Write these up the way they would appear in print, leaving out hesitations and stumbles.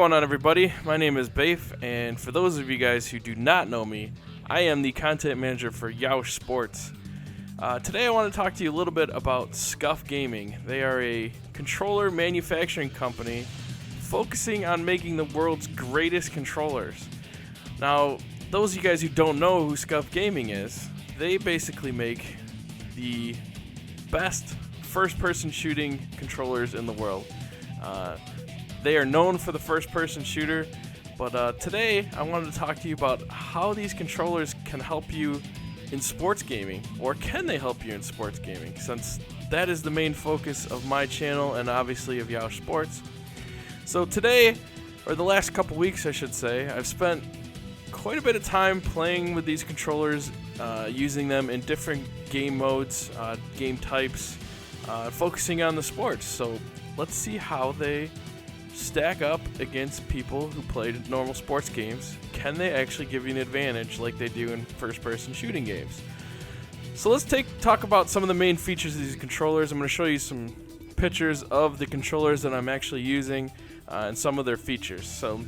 going on, everybody? My name is Baef, and for those of you guys who do not know me, I am the content manager for Yoush Sports. Today I want to talk to you a little bit about Scuf Gaming. They are a controller manufacturing company focusing on making the world's greatest controllers. Now, those of you guys who don't know who Scuf Gaming is, they basically make the best first-person shooting controllers in the world. They are known for the first-person shooter, but today I wanted to talk to you about how these controllers can help you in sports gaming, or can they help you in sports gaming, since that is the main focus of my channel and obviously of Yoush Sports. So today, or the last couple weeks I should say, I've spent quite a bit of time playing with these controllers, using them in different game modes, game types, focusing on the sports. So let's see how they stack up against people who play normal sports games. Can they actually give you an advantage like they do in first-person shooting games? So let's talk about some of the main features of these controllers. I'm going to show you some pictures of the controllers that I'm actually using and some of their features. So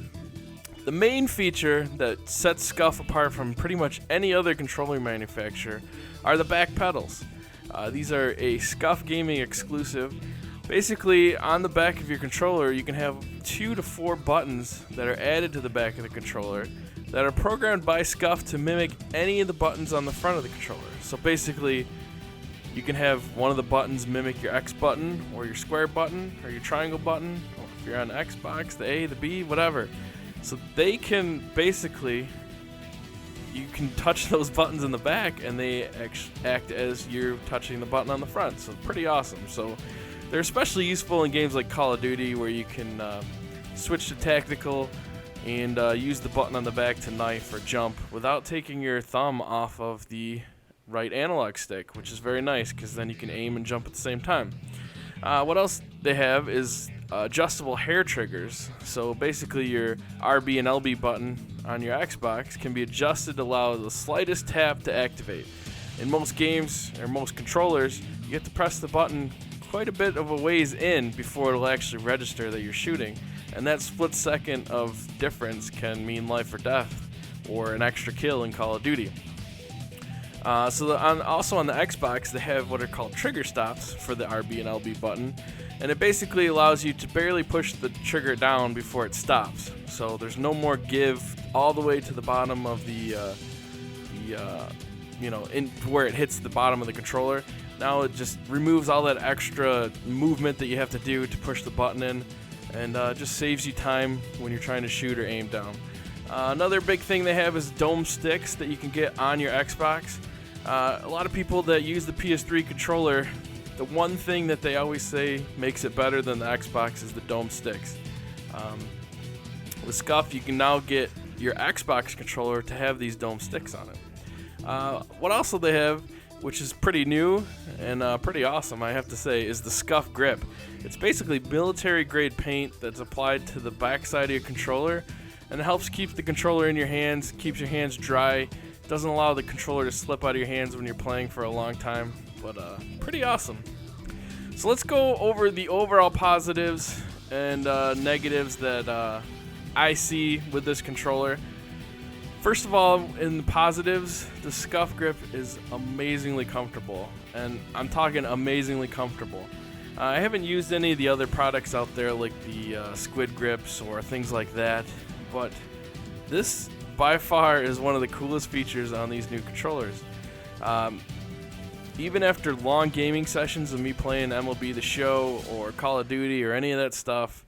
the main feature that sets Scuf apart from pretty much any other controller manufacturer are the back pedals. These are a Scuf Gaming exclusive. Basically, on the back of your controller, you can have 2 to 4 buttons that are added to the back of the controller that are programmed by Scuf to mimic any of the buttons on the front of the controller. So basically, you can have one of the buttons mimic your X button, or your square button, or your triangle button, or if you're on the Xbox, the A, the B, whatever. So they can basically, you can touch those buttons in the back, and they act as you're touching the button on the front. So pretty awesome. So they're especially useful in games like Call of Duty, where you can switch to tactical and use the button on the back to knife or jump without taking your thumb off of the right analog stick, which is very nice because then you can aim and jump at the same time. What else they have is adjustable hair triggers. So basically your RB and LB button on your Xbox can be adjusted to allow the slightest tap to activate. In most games, or most controllers, you have to press the button quite a bit of a ways in before it'll actually register that you're shooting, and that split second of difference can mean life or death, or an extra kill in Call of Duty. Also on the Xbox, they have what are called trigger stops for the RB and LB button, and it basically allows you to barely push the trigger down before it stops. So there's no more give all the way to the bottom of in where it hits the bottom of the controller. Now it just removes all that extra movement that you have to do to push the button in, and just saves you time when you're trying to shoot or aim down. Another big thing they have is dome sticks that you can get on your Xbox. A lot of people that use the PS3 controller, the one thing that they always say makes it better than the Xbox is the dome sticks. With Scuf, you can now get your Xbox controller to have these dome sticks on it. What also they have, which is pretty new and pretty awesome, I have to say, is the Scuff Grip. It's basically military-grade paint that's applied to the backside of your controller, and it helps keep the controller in your hands, keeps your hands dry, doesn't allow the controller to slip out of your hands when you're playing for a long time, but pretty awesome. So let's go over the overall positives and negatives that I see with this controller. First of all, in the positives, the Scuff Grip is amazingly comfortable, and I'm talking amazingly comfortable. I haven't used any of the other products out there like the squid grips or things like that, but this by far is one of the coolest features on these new controllers. Even after long gaming sessions of me playing MLB The Show or Call of Duty or any of that stuff,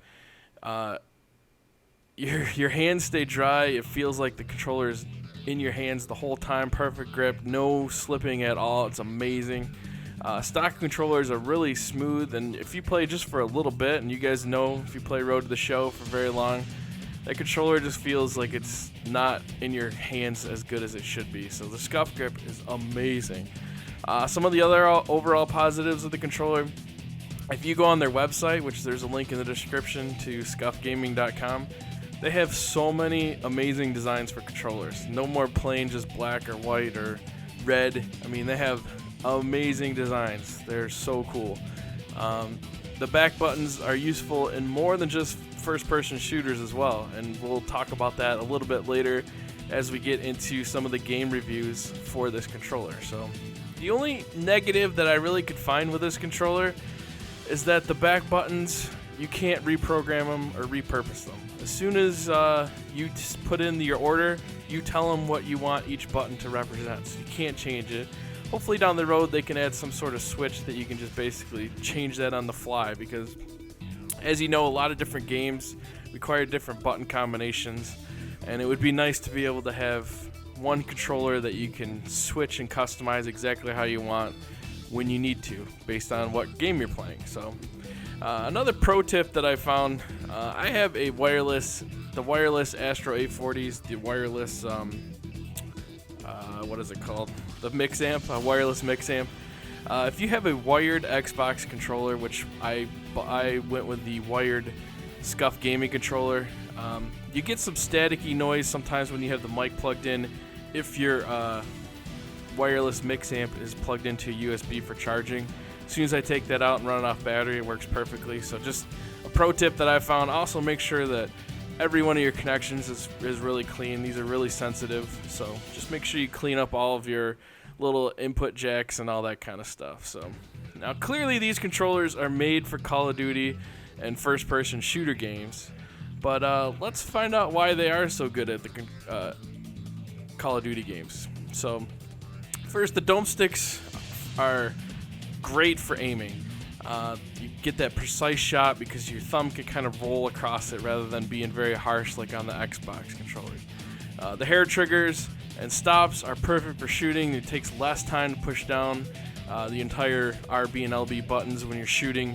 your hands stay dry. It feels like the controller is in your hands the whole time. Perfect grip, no slipping at all. It's amazing. Stock controllers are really smooth, and if you play just for a little bit, and you guys know if you play Road to the Show for very long, that controller just feels like it's not in your hands as good as it should be. So the Scuff Grip is amazing. Some of the other overall positives of the controller, if you go on their website, which there's a link in the description to scufgaming.com, they have so many amazing designs for controllers. No more plain just black or white or red. I mean, they have amazing designs. They're so cool. The back buttons are useful in more than just first-person shooters as well, and we'll talk about that a little bit later as we get into some of the game reviews for this controller. So the only negative that I really could find with this controller is that the back buttons, you can't reprogram them or repurpose them. As soon as you put in your order, you tell them what you want each button to represent, so you can't change it. Hopefully down the road they can add some sort of switch that you can just basically change that on the fly, because as you know, a lot of different games require different button combinations, and it would be nice to be able to have one controller that you can switch and customize exactly how you want when you need to, based on what game you're playing. So another pro tip that I found, I have the wireless Astro 840s, the wireless what is it called? The mix amp, a wireless mix amp. If you have a wired Xbox controller, which I went with the wired Scuf Gaming controller, you get some staticky noise sometimes when you have the mic plugged in. If your wireless mix amp is plugged into a USB for charging, as soon as I take that out and run it off battery, it works perfectly. So just a pro tip that I found. Also, make sure that every one of your connections is really clean. These are really sensitive, so just make sure you clean up all of your little input jacks and all that kind of stuff. So now clearly these controllers are made for Call of Duty and first-person shooter games, but let's find out why they are so good at the Call of Duty games. So first, the dome sticks are great for aiming. You get that precise shot because your thumb can kind of roll across it rather than being very harsh like on the Xbox controllers. The hair triggers and stops are perfect for shooting. It takes less time to push down the entire RB and LB buttons when you're shooting.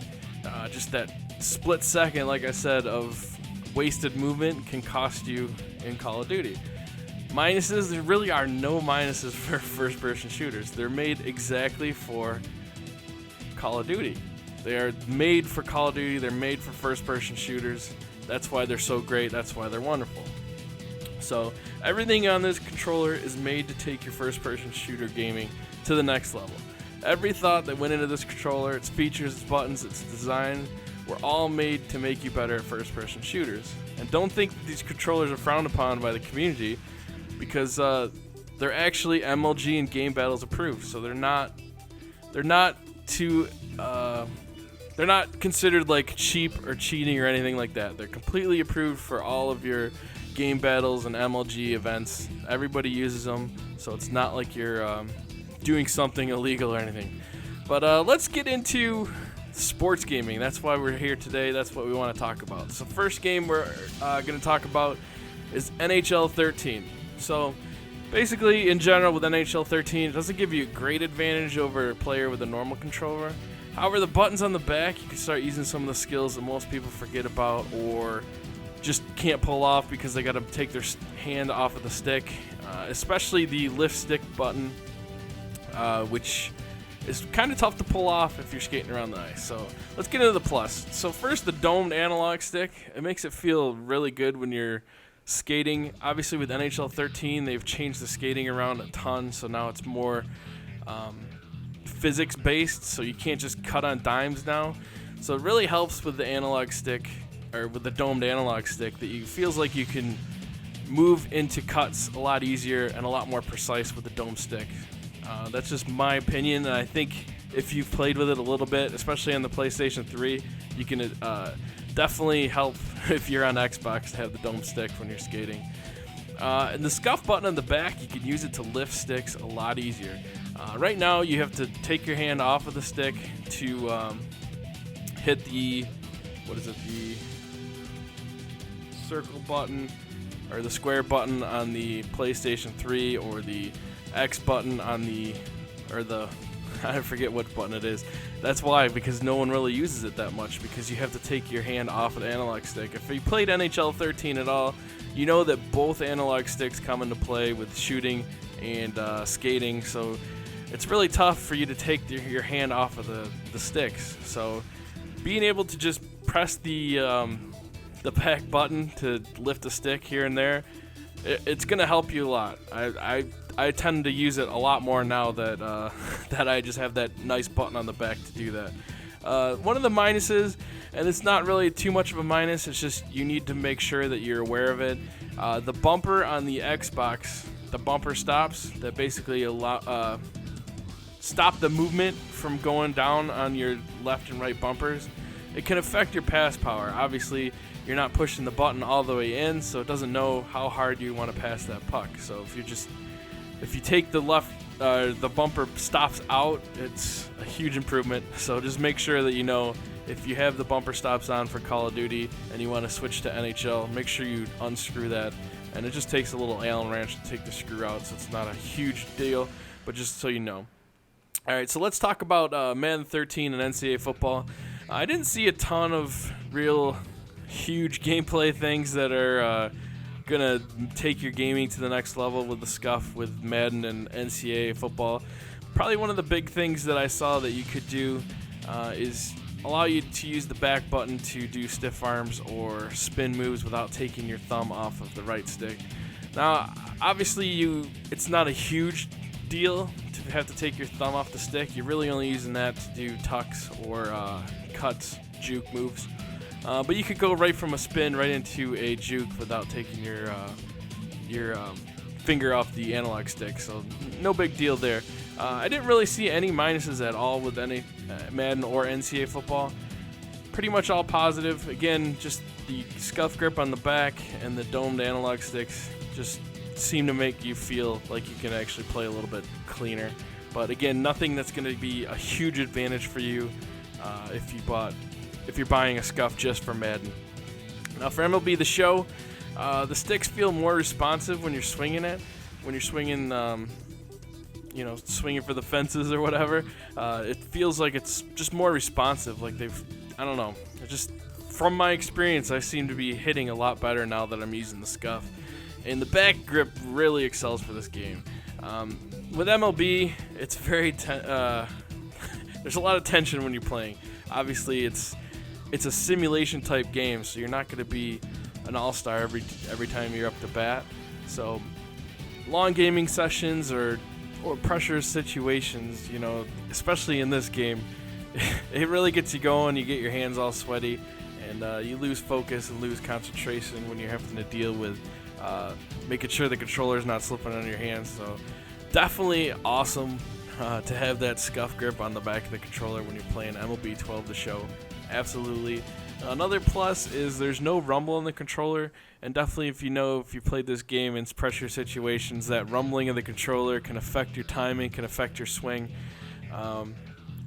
Just that split second, like I said, of wasted movement can cost you in Call of Duty. Minuses, there really are no minuses for first-person shooters. They're made exactly for Call of Duty. They are made for Call of Duty. They're made for first-person shooters. That's why they're so great. That's why they're wonderful. So everything on this controller is made to take your first-person shooter gaming to the next level. Every thought that went into this controller, its features, its buttons, its design, were all made to make you better at first-person shooters. And don't think that these controllers are frowned upon by the community, because they're actually MLG and Game Battles approved. So they're not considered like cheap or cheating or anything like that. They're completely approved for all of your Game Battles and MLG events. Everybody uses them, so it's not like you're doing something illegal or anything. But let's get into sports gaming. That's why we're here today. That's what we want to talk about. So first game we're going to talk about is NHL 13. So basically, in general, with NHL 13, it doesn't give you a great advantage over a player with a normal controller. However, the buttons on the back, you can start using some of the skills that most people forget about or just can't pull off because they got to take their hand off of the stick, especially the lift stick button, which is kind of tough to pull off if you're skating around the ice. So let's get into the plus. So first, the domed analog stick. It makes it feel really good when you're skating. Obviously, with NHL 13, they've changed the skating around a ton, so now it's more physics-based, so you can't just cut on dimes now. So it really helps with the analog stick, or with the domed analog stick, that you feels like you can move into cuts a lot easier and a lot more precise with the dome stick. That's just my opinion, and I think if you've played with it a little bit, especially on the PlayStation 3, you can definitely help if you're on Xbox to have the dome stick when you're skating. And the scuff button on the back, you can use it to lift sticks a lot easier. Right now, you have to take your hand off of the stick to hit the circle button or the square button on the PlayStation 3, or the X button on I forget what button it is. That's why, because no one really uses it that much, because you have to take your hand off of the analog stick. If you played NHL 13 at all, you know that both analog sticks come into play with shooting and skating, so it's really tough for you to take your hand off of the sticks. So being able to just press the back button to lift the stick here and there, it's going to help you a lot. I tend to use it a lot more now that that I just have that nice button on the back to do that. One of the minuses, and it's not really too much of a minus. It's just you need to make sure that you're aware of it. The bumper on the Xbox, the bumper stops that basically stop the movement from going down on your left and right bumpers. It can affect your pass power. Obviously, you're not pushing the button all the way in, so it doesn't know how hard you want to pass that puck. So if you take the the bumper stops out, it's a huge improvement. So just make sure that you know if you have the bumper stops on for Call of Duty and you want to switch to NHL, make sure you unscrew that. And it just takes a little Allen wrench to take the screw out, so it's not a huge deal, but just so you know. All right, so let's talk about Madden 13 and NCAA football. I didn't see a ton of real huge gameplay things that are going to take your gaming to the next level with the Scuff, with Madden and NCAA football. Probably one of the big things that I saw that you could do is allow you to use the back button to do stiff arms or spin moves without taking your thumb off of the right stick. Now, obviously, it's not a huge deal to have to take your thumb off the stick. You're really only using that to do tucks or cuts, juke moves. But you could go right from a spin right into a juke without taking your finger off the analog stick, so no big deal there. I didn't really see any minuses at all with any Madden or NCAA football. Pretty much all positive. Again, just the Scuff Grip on the back and the domed analog sticks just seem to make you feel like you can actually play a little bit cleaner. But again, nothing that's going to be a huge advantage for you if you're buying a Scuff just for Madden. Now for MLB The Show, the sticks feel more responsive when you're swinging it. When you're swinging, swinging for the fences or whatever, it feels like it's just more responsive. Like I don't know. From my experience, I seem to be hitting a lot better now that I'm using the Scuff. And the back grip really excels for this game. With MLB, it's very there's a lot of tension when you're playing. Obviously, it's a simulation type game, so you're not going to be an all-star every time you're up to bat. So long gaming sessions or pressure situations, especially in this game, it really gets you going. You get your hands all sweaty, and you lose focus and lose concentration when you're having to deal with making sure the controller's not slipping on your hands. So definitely awesome to have that Scuff Grip on the back of the controller when you're playing MLB 12 The Show. Absolutely. Another plus is there's no rumble in the controller, and definitely if you played this game in pressure situations, that rumbling of the controller can affect your timing, can affect your swing.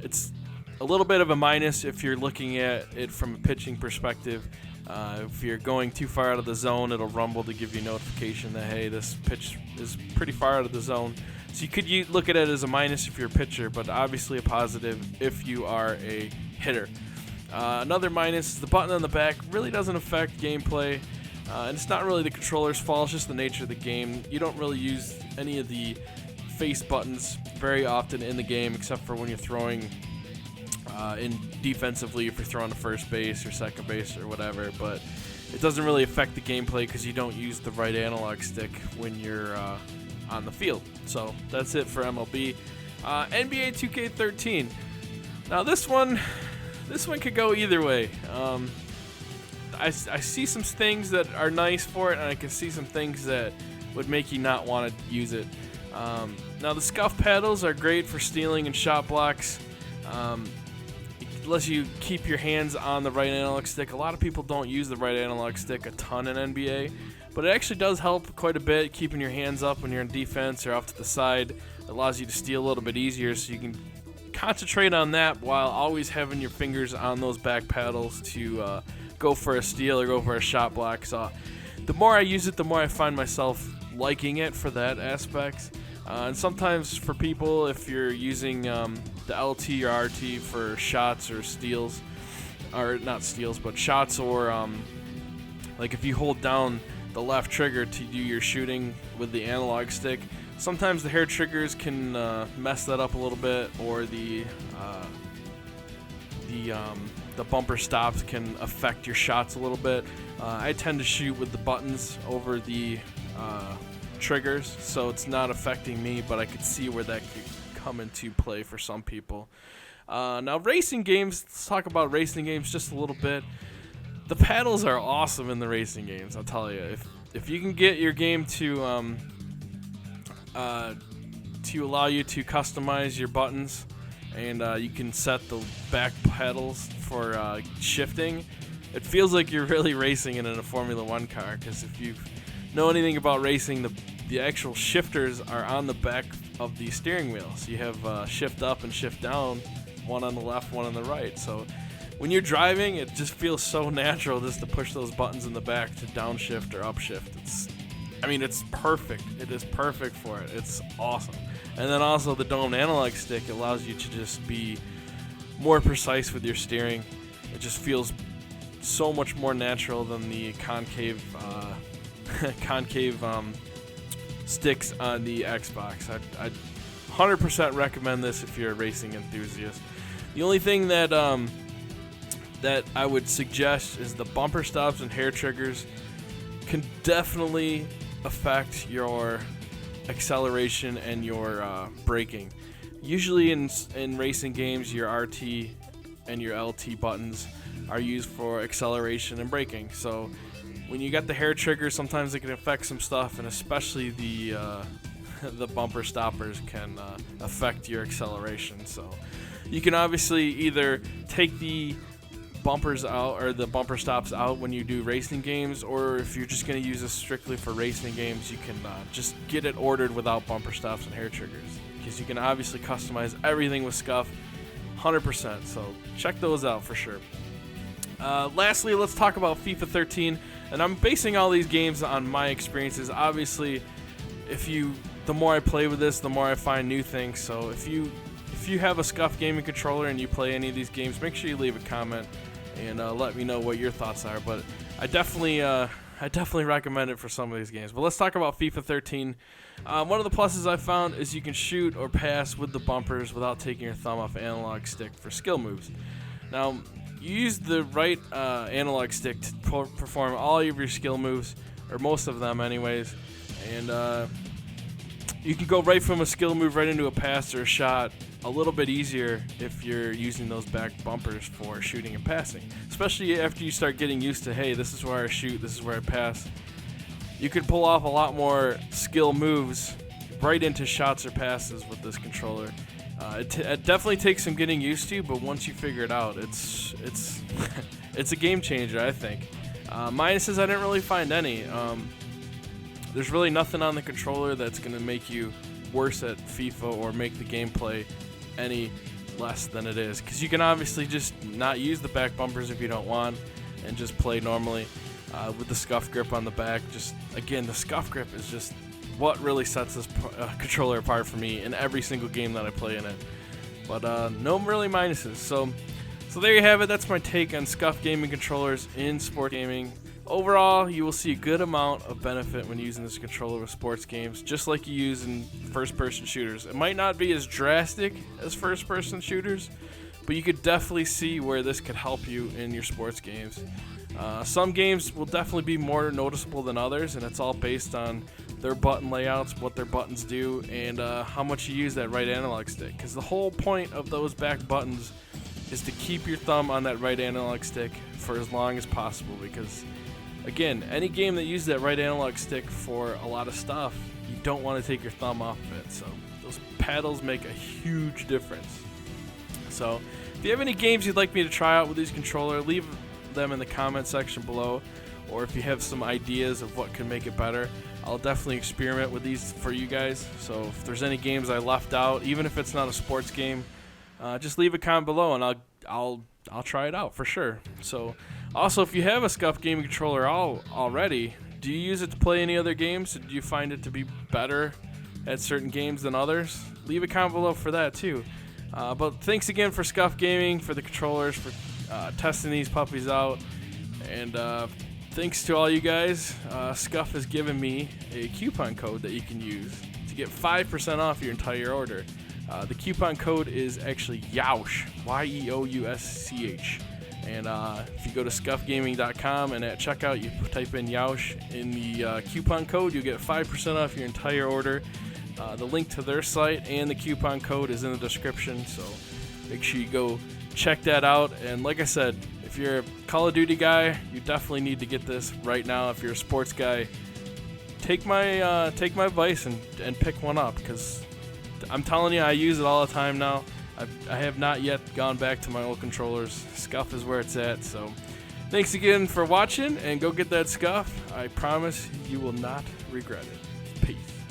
It's a little bit of a minus if you're looking at it from a pitching perspective. If you're going too far out of the zone, it'll rumble to give you notification that, hey, this pitch is pretty far out of the zone. So you could look at it as a minus if you're a pitcher, but obviously a positive if you are a hitter. Another minus is the button on the back really doesn't affect gameplay, and it's not really the controller's fault, it's just the nature of the game. You don't really use any of the face buttons very often in the game, except for when you're throwing in defensively, if you're throwing to first base or second base or whatever, but it doesn't really affect the gameplay because you don't use the right analog stick when you're on the field. So that's it for MLB. NBA 2K13. Now this one could go either way. I see some things that are nice for it, and I can see some things that would make you not want to use it. Now the Scuff paddles are great for stealing and shot blocks. It lets you keep your hands on the right analog stick. A lot of people don't use the right analog stick a ton in NBA, but it actually does help quite a bit keeping your hands up when you're in defense or off to the side. It allows you to steal a little bit easier, so you can concentrate on that while always having your fingers on those back paddles to go for a steal or go for a shot block. So the more I use it, the more I find myself liking it for that aspect. And sometimes for people, if you're using the LT or RT for shots or steals, or not steals, but shots, or like if you hold down the left trigger to do your shooting with the analog stick, sometimes the hair triggers can mess that up a little bit, or the bumper stops can affect your shots a little bit. I tend to shoot with the buttons over the triggers, so it's not affecting me, but I could see where that could come into play for some people. Now racing games, let's talk about racing games just a little bit. The paddles are awesome in the racing games, I'll tell you. If you can get your game to allow you to customize your buttons, and you can set the back pedals for shifting, it feels like you're really racing in a Formula 1 car, because if you know anything about racing, the actual shifters are on the back of the steering wheel. So you have shift up and shift down, one on the left, one on the right. So when you're driving, it just feels so natural just to push those buttons in the back to downshift or upshift. It's perfect. It is perfect for it. It's awesome. And then also the domed analog stick allows you to just be more precise with your steering. It just feels so much more natural than the concave sticks on the Xbox. I'd 100% recommend this if you're a racing enthusiast. The only thing that I would suggest is the bumper stops and hair triggers can definitely affect your acceleration and your braking. Usually in racing games, your RT and your LT buttons are used for acceleration and braking. So when you got the hair trigger, sometimes it can affect some stuff, and especially the bumper stoppers can affect your acceleration. So you can obviously either take the bumpers out or the bumper stops out when you do racing games, or if you're just going to use this strictly for racing games, you can just get it ordered without bumper stops and hair triggers, because you can obviously customize everything with Scuf 100%. So check those out for sure. Lastly, let's talk about FIFA 13, and I'm basing all these games on my experiences. Obviously, the more I play with this, the more I find new things. So if you have a Scuf gaming controller and you play any of these games, make sure you leave a comment and let me know what your thoughts are. But I definitely recommend it for some of these games. But let's talk about FIFA 13. One of the pluses I found is you can shoot or pass with the bumpers without taking your thumb off analog stick for skill moves. Now, you use the right analog stick to perform all of your skill moves, or most of them anyways, and you can go right from a skill move right into a pass or a shot a little bit easier if you're using those back bumpers for shooting and passing, especially after you start getting used to, hey, this is where I shoot, this is where I pass. You can pull off a lot more skill moves right into shots or passes with this controller. It definitely takes some getting used to, but once you figure it out, it's it's a game changer, I think. Minuses, I didn't really find any. There's really nothing on the controller that's going to make you worse at FIFA or make the gameplay any less than it is, because you can obviously just not use the back bumpers if you don't want and just play normally with the Scuff Grip on the back. Just again, the Scuff Grip is just what really sets this controller apart for me in every single game that I play in it. But no really minuses. So there you have it. That's my take on Scuf gaming controllers in sport gaming. Overall, you will see a good amount of benefit when using this controller with sports games, just like you use in first-person shooters. It might not be as drastic as first-person shooters, but you could definitely see where this could help you in your sports games. Some games will definitely be more noticeable than others, and it's all based on their button layouts, what their buttons do, and how much you use that right analog stick. Because the whole point of those back buttons is to keep your thumb on that right analog stick for as long as possible, because again, any game that uses that right analog stick for a lot of stuff, you don't want to take your thumb off of it. So those paddles make a huge difference. So if you have any games you'd like me to try out with these controllers, leave them in the comment section below. Or if you have some ideas of what can make it better, I'll definitely experiment with these for you guys. So if there's any games I left out, even if it's not a sports game, just leave a comment below and I'll try it out for sure. So also, if you have a Scuf gaming controller already, do you use it to play any other games? Do you find it to be better at certain games than others? Leave a comment below for that too. But thanks again for Scuf Gaming, for the controllers, for testing these puppies out. And thanks to all you guys, Scuf has given me a coupon code that you can use to get 5% off your entire order. The coupon code is actually YEOUSH, YEOUSCH. And if you go to scufgaming.com and at checkout you type in YEOUSH in the coupon code, you'll get 5% off your entire order. The link to their site and the coupon code is in the description, so Make sure you go check that out. And like I said, if you're a Call of Duty guy, you definitely need to get this right now. If you're a sports guy, take my advice and pick one up, because I'm telling you, I use it all the time now. I have not yet gone back to my old controllers. Scuf is where it's at. So thanks again for watching, and go get that Scuf. I promise you will not regret it. Peace.